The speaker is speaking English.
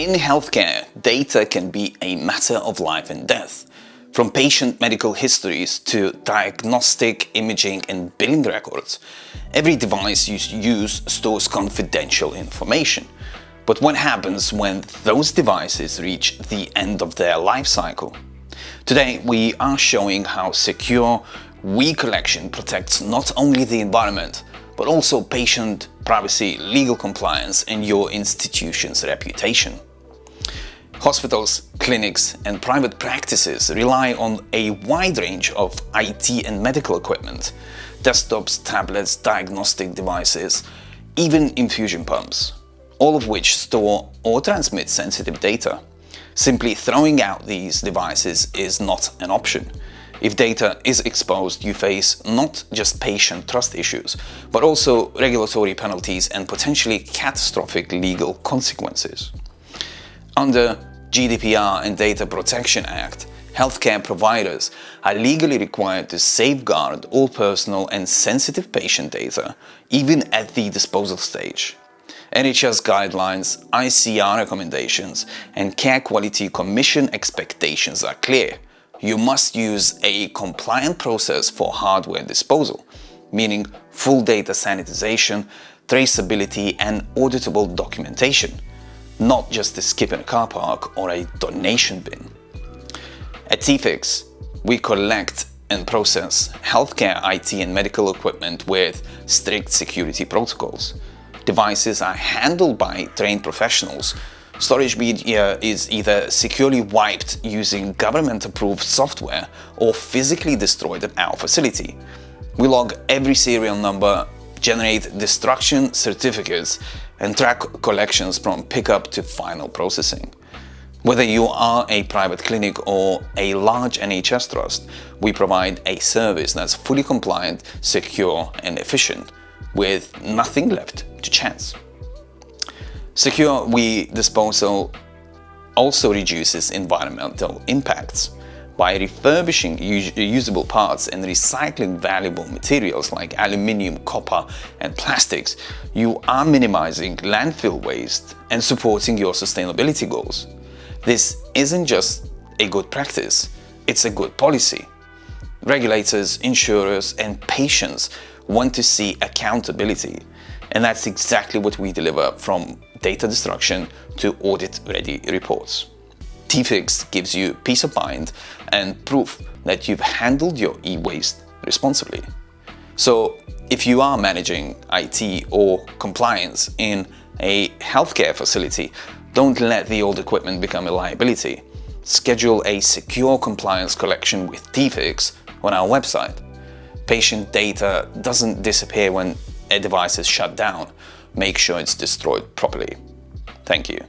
In healthcare, data can be a matter of life and death. From patient medical histories to diagnostic, imaging and billing records, every device you use stores confidential information. But what happens when those devices reach the end of their life cycle? Today, we are showing how secure WEEE collection protects not only the environment, but also patient privacy, legal compliance and your institution's reputation. Hospitals, clinics and private practices rely on a wide range of IT and medical equipment, desktops, tablets, diagnostic devices, even infusion pumps, all of which store or transmit sensitive data. Simply throwing out these devices is not an option. If data is exposed, you face not just patient trust issues, but also regulatory penalties and potentially catastrophic legal consequences. Under GDPR and Data Protection Act, healthcare providers are legally required to safeguard all personal and sensitive patient data, even at the disposal stage. NHS guidelines, ICR recommendations, and Care Quality Commission expectations are clear. You must use a compliant process for hardware disposal, meaning full data sanitization, traceability, and auditable documentation, not just a skip in a car park or a donation bin. At TFIX, we collect and process healthcare IT and medical equipment with strict security protocols. Devices are handled by trained professionals. Storage media is either securely wiped using government-approved software or physically destroyed at our facility. We log every serial number, generate destruction certificates, and track collections from pickup to final processing. Whether you are a private clinic or a large NHS trust, we provide a service that's fully compliant, secure, and efficient, with nothing left to chance. Secure WEEE disposal also reduces environmental impacts. By refurbishing usable parts and recycling valuable materials like aluminium, copper and plastics, you are minimizing landfill waste and supporting your sustainability goals. This isn't just a good practice, it's a good policy. Regulators, insurers and patients want to see accountability, and that's exactly what we deliver, from data destruction to audit-ready reports. TFIX gives you peace of mind and proof that you've handled your e-waste responsibly. So if you are managing IT or compliance in a healthcare facility, don't let the old equipment become a liability. Schedule a secure compliance collection with TFIX on our website. Patient data doesn't disappear when a device is shut down. Make sure it's destroyed properly. Thank you.